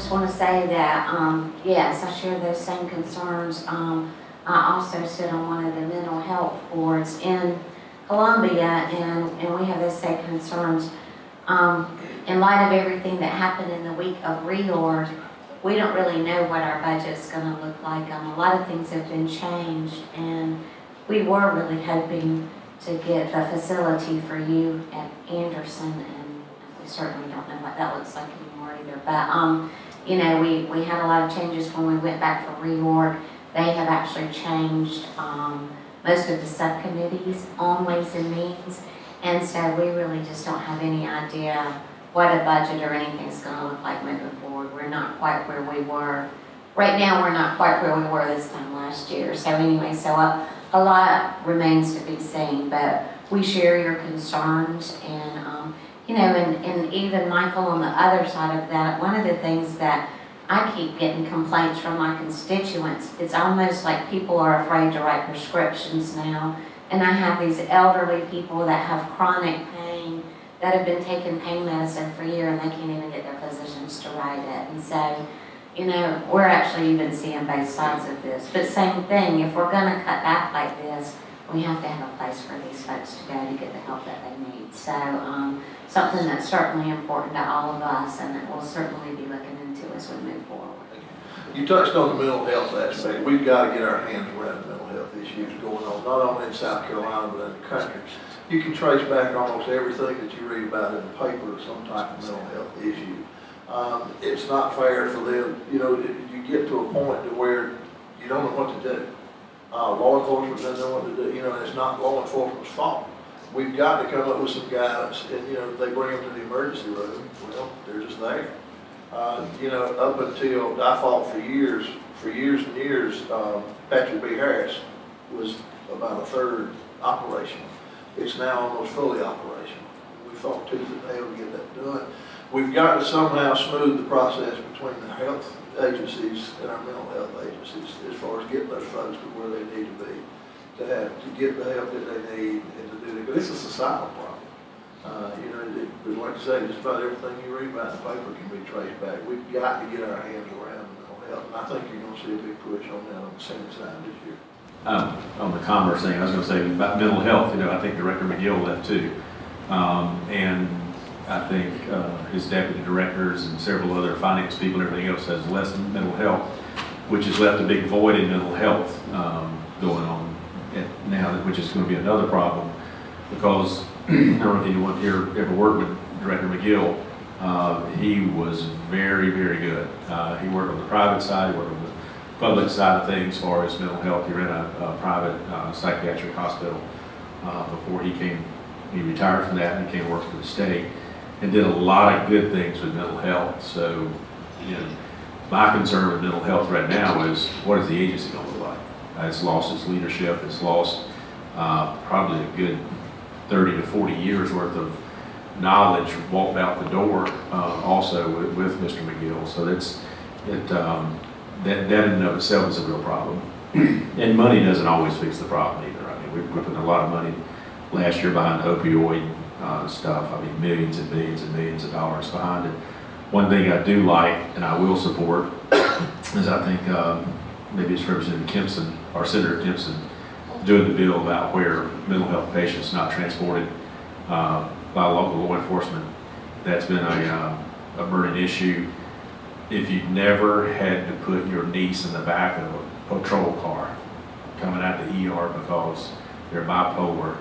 just want to say that, yes, I share those same concerns. I also sit on one of the mental health boards in Columbia, and we have those same concerns. In light of everything that happened in the week of reorg, we don't really know what our budget's going to look like. A lot of things have been changed, and we were really hoping to get the facility for you at Anderson, and we certainly don't know what that looks like anymore either. But, you know, we had a lot of changes when we went back for reorg. They have actually changed most of the subcommittees on Ways and Means, and so we really just don't have any idea what a budget or anything's going to look like moving forward. We're not quite where we were. Right now, we're not quite where we were this time last year. So anyway, so a lot remains to be seen, but we share your concerns, and you know, and even Michael, on the other side of that, one of the things that I keep getting complaints from my constituents, it's almost like people are afraid to write prescriptions now. And I have these elderly people that have chronic pain that have been taking pain medicine for years, and they can't even get their physicians to write it. And so, you know, we're actually even seeing both sides of this. But same thing, if we're gonna cut back like this, we have to have a place for these folks to go to get the help that they need. So, something that's certainly important to all of us, and that we'll certainly be looking into as we move forward. You touched on the mental health aspect. We've got to get our hands around mental health issues going on, not only in South Carolina, but in the country. You can trace back almost everything that you read about in the paper as some type of mental health issue. It's not fair for them, you know, you get to a point to where you don't know what to do. Law enforcement doesn't know what to do, you know, and it's not law enforcement's fault. We've got to come up with some guidance, and, you know, they bring them to the emergency room, well, they're just there. You know, up until I fought for years and years, Patrick B. Harris was about a third operational. It's now almost fully operational. We fought tooth and nail to get that done. We've got to somehow smooth the process between the health agencies and our mental health agencies as far as getting those folks to where they need to be, to get the help that they need and to do it. But it's a societal problem. You know, but like I say, just about everything you read about in the paper can be traced back. We've got to get our hands around mental health, and I think you're going to see a big push on that on the Senate side this year. On the commerce thing, I was going to say about mental health, you know, I think Director McGill left too. And I think his deputy directors and several other finance people and everything else has less mental health, which has left a big void in mental health going on now, which is going to be another problem because I don't know if anyone here ever worked with Director McGill. He was very, very good. He worked on the private side, he worked on the public side of things as far as mental health. He ran a private psychiatric hospital before he retired from that and came to work for the state and did a lot of good things with mental health. So, you know, my concern with mental health right now is what is the agency going to look like? It's lost its leadership. It's lost probably a good 30 to 40 years worth of knowledge walked out the door also with Mr. McGill. So that in and of itself is a real problem. And money doesn't always fix the problem either. I mean, we're putting a lot of money last year behind opioid stuff. I mean, millions and millions and millions of dollars behind it. One thing I do like, and I will support, is I think maybe it's Representative Kempson, or Senator Kempson, doing the bill about where mental health patients not transported by local law enforcement. That's been a burning issue. If you've never had to put your niece in the back of a patrol car coming out the ER because they're bipolar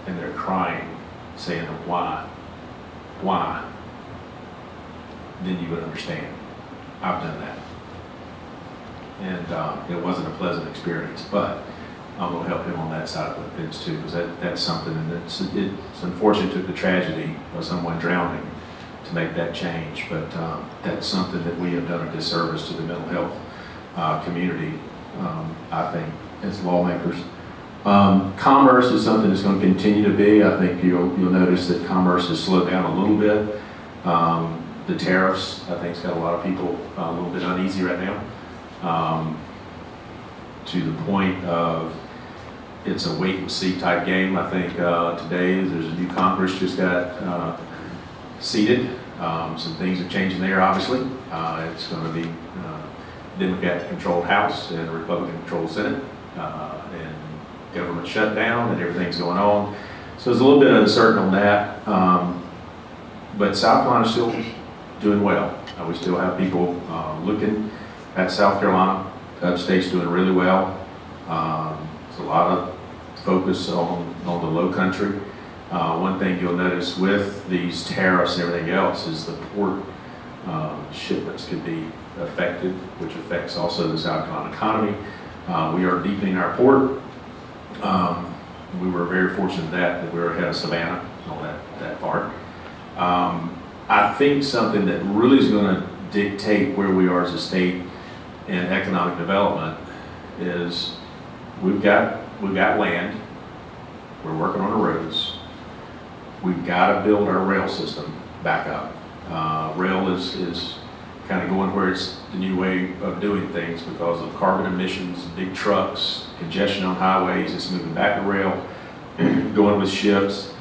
and they're crying, saying why, then you would understand. I've done that. And it wasn't a pleasant experience, but I'm going to help him on that side of the fence too, because that's something, and it's unfortunate, took the tragedy of someone drowning to make that change, but that's something that we have done a disservice to the mental health community, I think, as lawmakers. Commerce is something that's going to continue to be. I think you'll notice that commerce has slowed down a little bit. The tariffs, I think, has got a lot of people a little bit uneasy right now, to the point of it's a wait and see type game. I think today there's a new Congress just got seated. Some things are changing there, obviously. It's going to be Democrat-controlled House and Republican-controlled Senate, and government shutdown and everything's going on. So it's a little bit uncertain on that. But South Carolina's still doing well. We still have people looking at South Carolina. Upstate's doing really well. There's a lot of focus on the low country. One thing you'll notice with these tariffs and everything else is the port shipments could be affected, which affects also the South Carolina economy. We are deepening our port. We were very fortunate that we were ahead of Savannah on that part. I think something that really is going to dictate where we are as a state in economic development is we've got land. We're working on the roads. We've got to build our rail system back up. Rail is kind of going where it's the new way of doing things because of carbon emissions, big trucks, congestion on highways. It's moving back to rail, going with ships.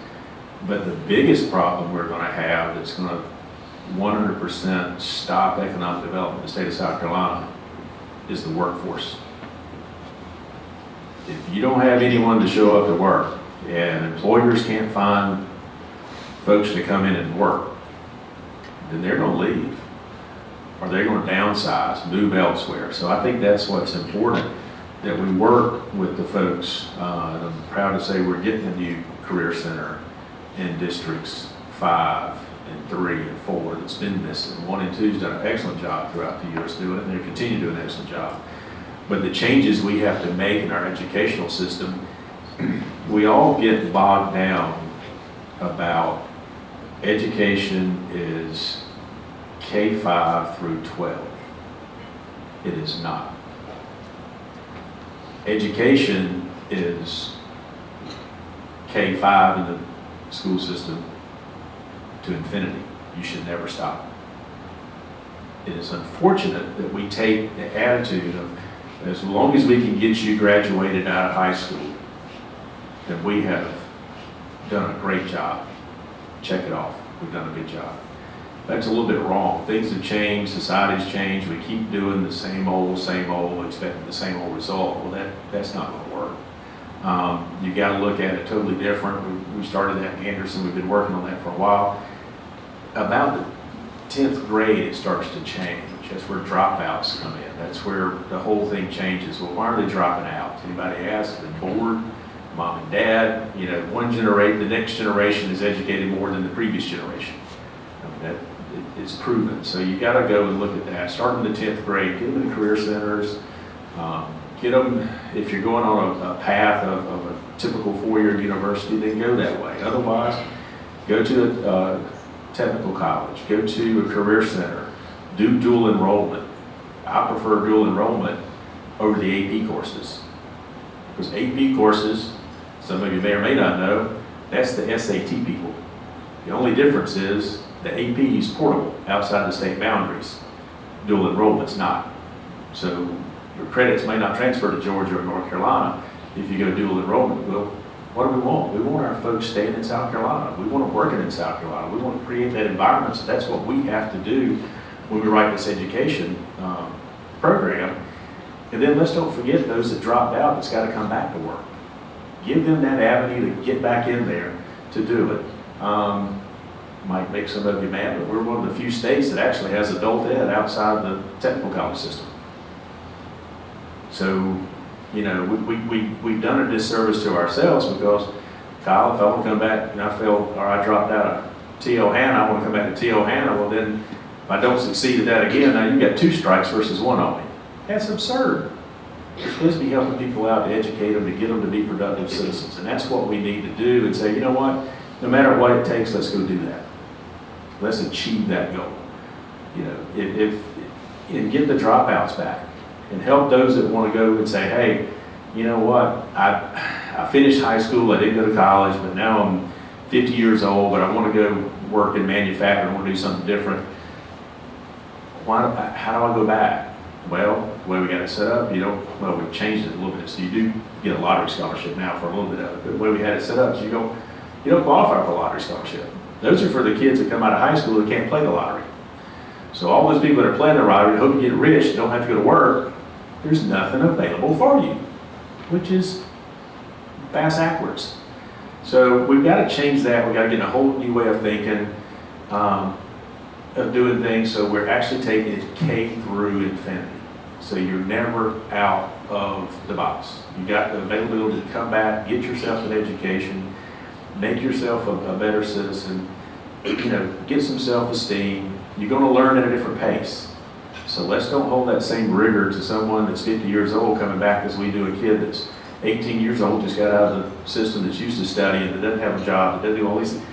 But the biggest problem we're going to have that's going to 100% stop economic development in the state of South Carolina is the workforce. If you don't have anyone to show up to work and employers can't find folks to come in and work, then they're going to leave or they're going to downsize, move elsewhere. So I think that's what's important, that we work with the folks. And I'm proud to say we're getting a new career center in districts 5 and 3 and 4 that's been missing. 1 and 2's done an excellent job throughout the years doing it, and they continue to do an excellent job. But the changes we have to make in our educational system, we all get bogged down about education is K-5 through 12. It is not. Education is K-5 in the school system to infinity. You should never stop. It is unfortunate that we take the attitude of as long as we can get you graduated out of high school, then we have done a great job. Check it off. We've done a good job. That's a little bit wrong. Things have changed, society's changed. We keep doing the same old, expecting the same old result. Well, that's not going to work. You got to look at it totally different. We started that in Anderson. We've been working on that for a while. About the 10th grade, it starts to change. That's where dropouts come in. That's where the whole thing changes. Well, why are they dropping out? Anybody ask? They're bored. Mom and dad, the next generation is educated more than the previous generation. I mean, that it's proven. So you got to go and look at that. Starting in the 10th grade, get them in career centers. Get them, if you're going on a path of a typical 4-year university, then go that way. Otherwise, go to a technical college, go to a career center, do dual enrollment. I prefer dual enrollment over the AP courses. Because AP courses, some of you may or may not know, that's the SAT people. The only difference is the AP is portable outside the state boundaries. Dual enrollment's not. So your credits may not transfer to Georgia or North Carolina if you go dual enrollment. Well, what do we want? We want our folks staying in South Carolina. We want them working in South Carolina. We want to create that environment. So that's what we have to do when we write this education program. And then let's don't forget those that dropped out that's got to come back to work. Give them that avenue to get back in there to do it. Might make some of you mad, but we're one of the few states that actually has adult ed outside the technical college system. So, we've done a disservice to ourselves because, Kyle, if I want to come back and I dropped out of T.O. Hanna, I want to come back to T.O. Hanna, well then, if I don't succeed at that again, now you've got 2 strikes versus 1 on me. That's absurd. We're supposed to be helping people out to educate them, to get them to be productive citizens. And that's what we need to do and say, you know what, no matter what it takes, let's go do that. Let's achieve that goal. And get the dropouts back and help those that want to go and say, hey, you know what, I finished high school, I didn't go to college, but now I'm 50 years old, but I want to go work in manufacturing, I want to do something different. How do I go back? Well, the way we got it set up, we've changed it a little bit. So you do get a lottery scholarship now for a little bit of it. But the way we had it set up is you don't qualify for a lottery scholarship. Those are for the kids that come out of high school that can't play the lottery. So all those people that are playing the lottery, hope you get rich, don't have to go to work, there's nothing available for you, which is bass backwards. So we've got to change that. We've got to get a whole new way of thinking, of doing things, so we're actually taking it K through infinity. So you're never out of the box. You got the availability to come back, get yourself an education, make yourself a better citizen, get some self-esteem. You're going to learn at a different pace. So let's don't hold that same rigor to someone that's 50 years old coming back as we do a kid that's 18 years old, just got out of the system, that's used to studying, that doesn't have a job, that doesn't do all these things.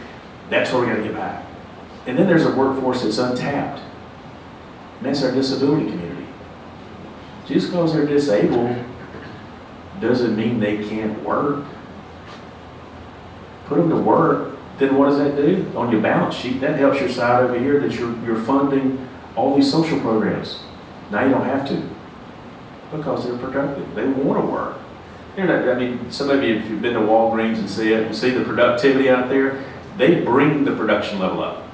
That's where we got to get back. And then there's a workforce that's untapped. And that's our disability community. Just because they're disabled doesn't mean they can't work. Put them to work, then what does that do? On your balance sheet, that helps your side over here that you're funding all these social programs. Now you don't have to, because they're productive. They want to work. Some of you, if you've been to Walgreens and see it, you see the productivity out there, they bring the production level up.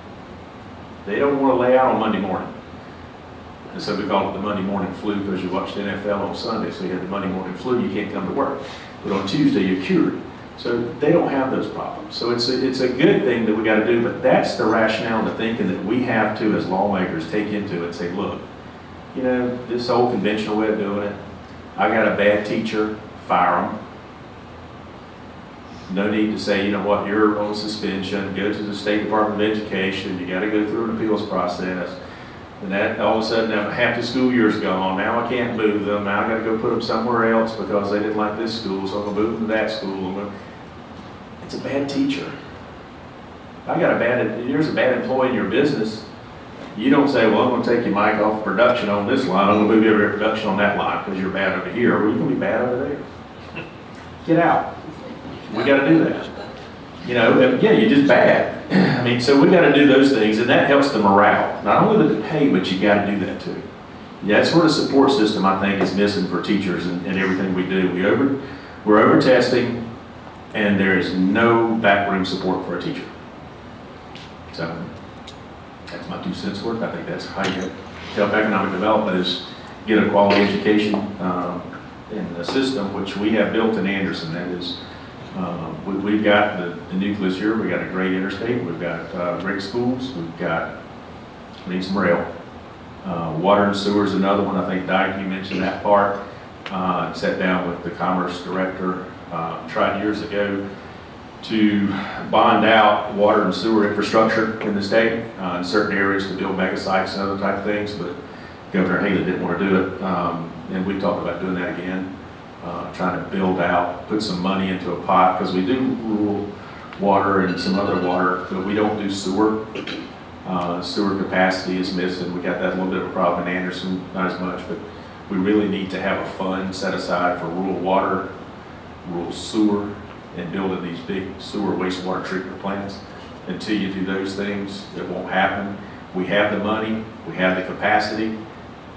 They don't want to lay out on Monday morning. And so we call it the Monday morning flu because you watched the NFL on Sunday, so you had the Monday morning flu, you can't come to work. But on Tuesday, you're cured. So they don't have those problems. So it's a good thing that we got to do, but that's the rationale to thinking that we have to, as lawmakers, take into it and say, look, this old conventional way of doing it, I got a bad teacher, fire them. No need to say, you're on suspension, go to the State Department of Education, you got to go through an appeals process. And that all of a sudden, now half the school year's gone, now I can't move them, now I got to go put them somewhere else because they didn't like this school, so I'm going to move them to that school. It's a bad teacher. There's a bad employee in your business. You don't say, well, I'm going to take your mic off production on this line, I'm going to move you over to production on that line because you're bad over here, or you're going to be bad over there. Get out. We got to do that. You're just bad. So we got to do those things, and that helps the morale. Not only with the pay, but you got to do that too. That sort of support system, I think, is missing for teachers and everything we do. We're over testing, and there is no backroom support for a teacher. So that's my 2 cents worth. I think that's how you help economic development, is get a quality education in the system, which we have built in Anderson. That is, we've got the nucleus here. We've got a great interstate. We've got great schools. We need some rail. Water and sewer is another one. I think, Dyke, you mentioned that part. Sat down with the Commerce Director, tried years ago to bond out water and sewer infrastructure in the state in certain areas to build mega sites and other type of things, but Governor Haley didn't want to do it. And we talked about doing that again. Trying to build out, put some money into a pot, because we do rural water and some other water, but we don't do sewer. Sewer capacity is missing. We got that a little bit of a problem in Anderson, not as much, but we really need to have a fund set aside for rural water, rural sewer, and building these big sewer wastewater treatment plants. Until you do those things, it won't happen. We have the money, we have the capacity,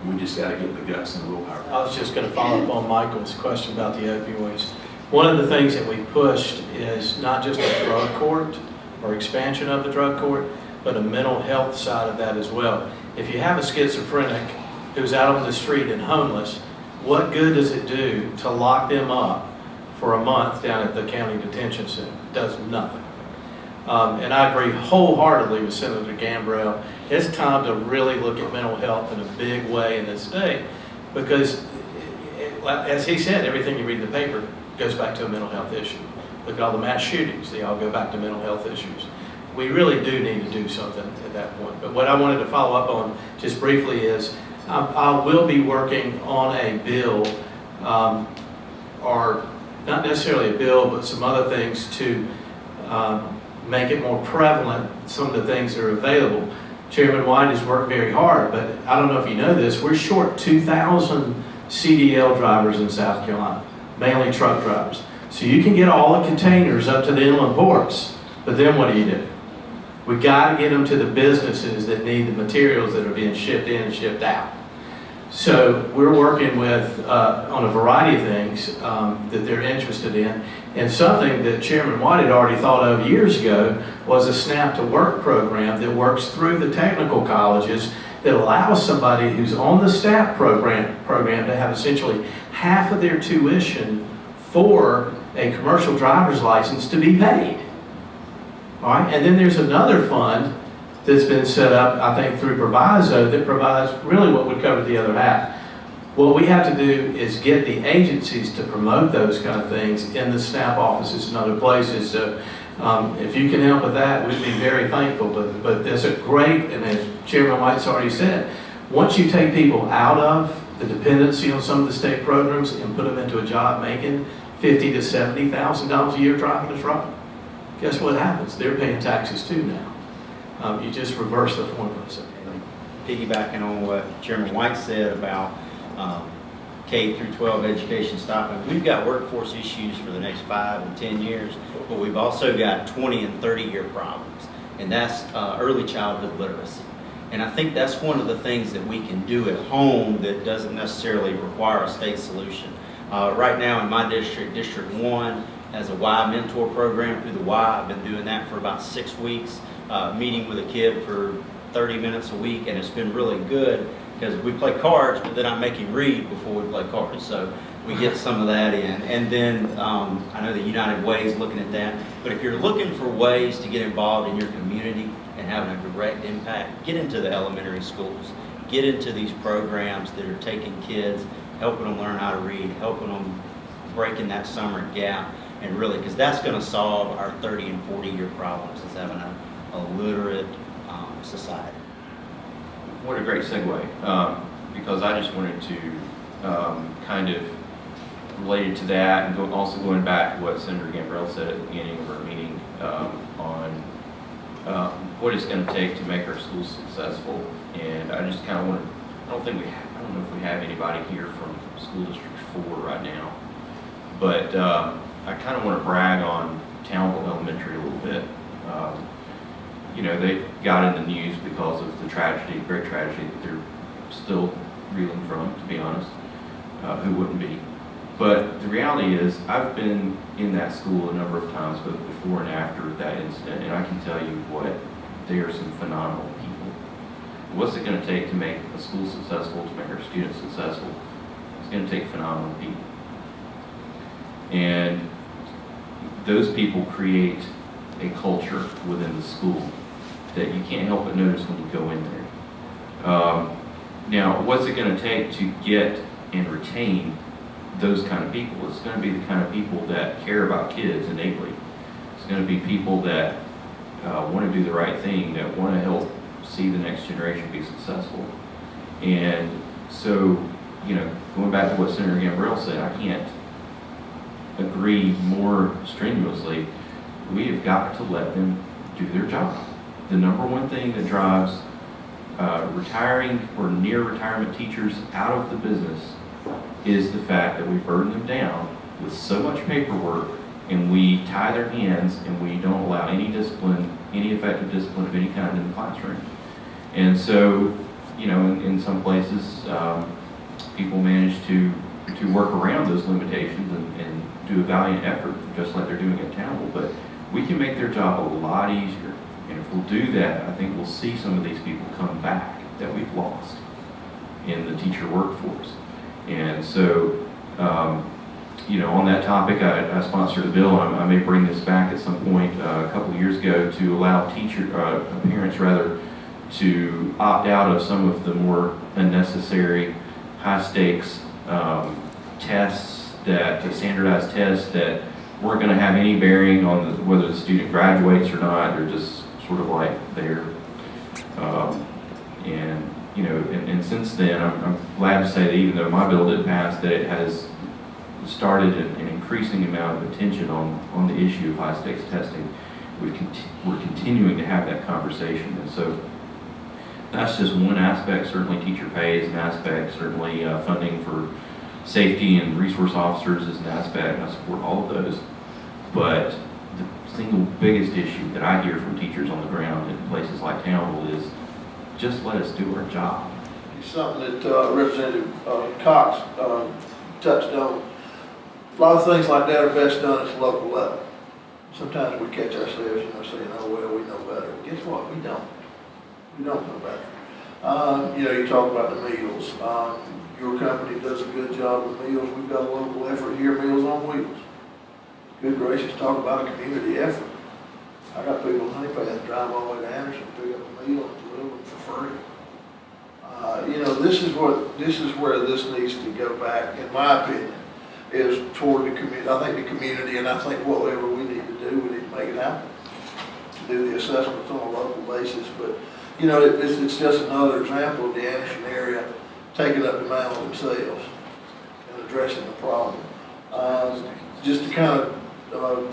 we just got to get the guts and the willpower. I was just going to follow up on Michael's question about the opioids. One of the things that we pushed is not just a drug court or expansion of the drug court, but a mental health side of that as well. If you have a schizophrenic who's out on the street and homeless, what good does it do to lock them up for a month down at the county detention center? It does nothing. And I agree wholeheartedly with Senator Gambrell. It's time to really look at mental health in a big way in this state, because, as he said, everything you read in the paper goes back to a mental health issue. Look at all the mass shootings, they all go back to mental health issues. We really do need to do something at that point. But what I wanted to follow up on just briefly is I will be working on a bill, or not necessarily a bill, but some other things to make it more prevalent, some of the things that are available. Chairman White has worked very hard, but I don't know if you know this, we're short 2,000 CDL drivers in South Carolina, mainly truck drivers. So you can get all the containers up to the inland ports, but then what do? We got to get them to the businesses that need the materials that are being shipped in and shipped out. So we're working with, on a variety of things that they're interested in. And something that Chairman White had already thought of years ago was a SNAP to Work program that works through the technical colleges that allows somebody who's on the SNAP program to have essentially half of their tuition for a commercial driver's license to be paid. All right, and then there's another fund that's been set up, I think, through Proviso that provides really what would cover the other half. What we have to do is get the agencies to promote those kind of things in the SNAP offices and other places. So if you can help with that, we'd be very thankful. But there's a great, and as Chairman White's already said, once you take people out of the dependency on some of the state programs and put them into a job making $50,000 to $70,000 a year driving a truck, guess what happens? They're paying taxes too now. You just reverse the formula. So. Piggybacking on what Chairman White said about K through 12 education stipend, we've got workforce issues for the next 5 and 10 years, but we've also got 20 and 30-year problems, and that's early childhood literacy. And I think that's one of the things that we can do at home that doesn't necessarily require a state solution. Right now in my district, District 1 has a Y mentor program through the Y. I've been doing that for about 6 weeks, meeting with a kid for 30 minutes a week, and it's been really good because we play cards, but then I make him read before we play cards. So we get some of that in. And then I know the United Way is looking at that. But if you're looking for ways to get involved in your community and having a direct impact, get into the elementary schools. Get into these programs that are taking kids, helping them learn how to read, helping them breaking that summer gap. And really, because that's going to solve our 30 and 40-year problems, is having a literate society. What a great segue, because I just wanted to kind of related to that, and also going back to what Senator Gambrell said at the beginning of our meeting on what it's going to take to make our schools successful. And I just kind of want to, I don't know if we have anybody here from School District 4 right now, but I kind of want to brag on Townville Elementary a little bit. You know, they got in the news because of the tragedy, great tragedy that they're still reeling from, to be honest. Who wouldn't be? But the reality is, I've been in that school a number of times, both before and after that incident, and I can tell you what, they are some phenomenal people. What's it going to take to make a school successful, to make our students successful? It's going to take phenomenal people. And those people create a culture within the school that you can't help but notice when you go in there. Now, what's it going to take to get and retain those kind of people? It's going to be the kind of people that care about kids innately. It's going to be people that want to do the right thing, that want to help see the next generation be successful. And so, you know, going back to what Senator Gambrell said, I can't agree more strenuously. We have got to let them do their job. The number one thing that drives retiring or near retirement teachers out of the business is the fact that we burden them down with so much paperwork, and we tie their hands, and we don't allow any discipline, any effective discipline of any kind in the classroom. And so, you know, in some places, people manage to work around those limitations and do a valiant effort, just like they're doing at Townville. But we can make their job a lot easier. And if we'll do that, I think we'll see some of these people come back that we've lost in the teacher workforce. And so, you know, on that topic, I sponsored a bill, and I may bring this back at some point a couple of years ago, to allow parents rather, to opt out of some of the more unnecessary high-stakes tests, the standardized tests that weren't going to have any bearing on whether the student graduates or not. They're just sort of like there. And you know, and since then, I'm glad to say that even though my bill didn't pass, that it has started an increasing amount of attention on the issue of high-stakes testing. We're continuing to have that conversation, and so that's just one aspect. Certainly teacher pay is an aspect, certainly funding for safety and resource officers is an aspect, and I support all of those. But the single biggest issue that I hear from teachers on the ground in places like Townville is just let us do our job. something that Representative Cox touched on. A lot of things like that are best done at the local level. Sometimes we catch ourselves, saying, oh, well, we know better. Guess what? We don't. We don't know better. You talk about the meals. Your company does a good job with meals. We've got a local effort here, Meals on Wheels. Good gracious, talk about a community effort. I got people in Honey Path drive all the way to Anderson, pick up a meal and deliver them for free. This is where this needs to go back, in my opinion, is toward the community. I think the community, and I think whatever we need to do, we need to make it happen. Do the assessments on a local basis, but it's just another example of the Anderson area taking up the mantle themselves and addressing the problem. Just to kind of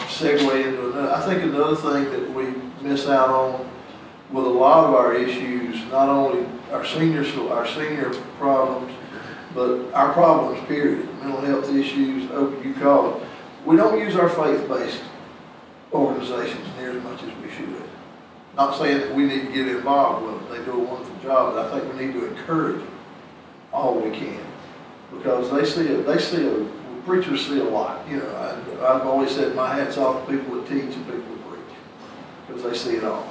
segue into another, I think another thing that we miss out on with a lot of our issues, not only our senior problems, but our problems, period, mental health issues, you call it. We don't use our faith-based organizations near as much as we should. Not saying that we need to get involved with them. They do a wonderful job, but I think we need to encourage them all we can, because preachers see a lot. I've always said my hat's off to people that teach and people that preach, because they see it all.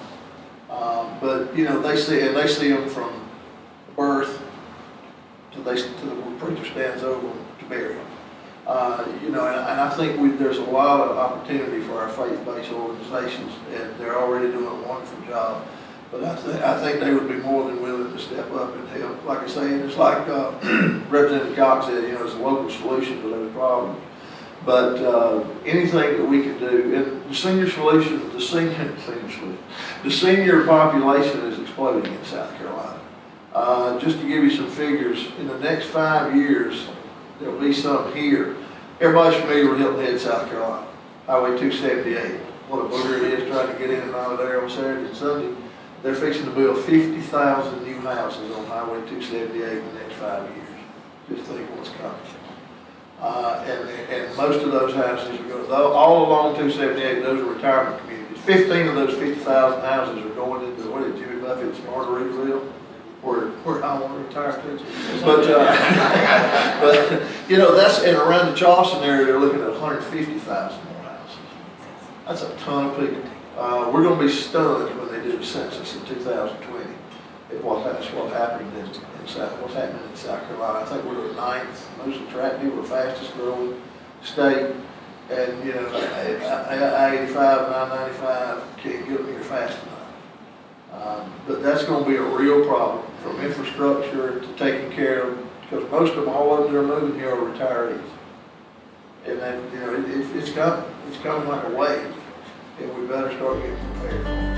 But they see them from birth to the preacher stands over them to bury them. And I think there's a lot of opportunity for our faith-based organizations, and they're already doing a wonderful job. But I think they would be more than willing to step up and help. Like I say, it's like Representative Cox said, it's a local solution to those problems. But anything that we can do, and the senior population is exploding in South Carolina. Just to give you some figures, in the next 5 years, there'll be some here. Everybody's familiar with Hilton Head, South Carolina, Highway 278. What a booger it is trying to get in and out of there on Saturday and Sunday. They're fixing to build 50,000 new houses on Highway 278 in the next 5 years. Just think what's coming. And most of those houses are going, all along 278, those are retirement communities. 15 of those 50,000 houses are going into, Jimmy Buffett's Margaritaville, where I want to retire to. But, that's, and around the Charleston area, they're looking at 150,000 more houses. That's a ton of people. We're going to be stunned when they do the census in 2020 at what's happening what's happening in South Carolina. I think we're the 9th most attractive or fastest growing state, and I-85 and I-95 can't get them here fast enough. But that's going to be a real problem, from infrastructure to taking care of, because most of them, all of them that are moving here are retirees, and then it's coming like a wave. And we better start getting prepared for it.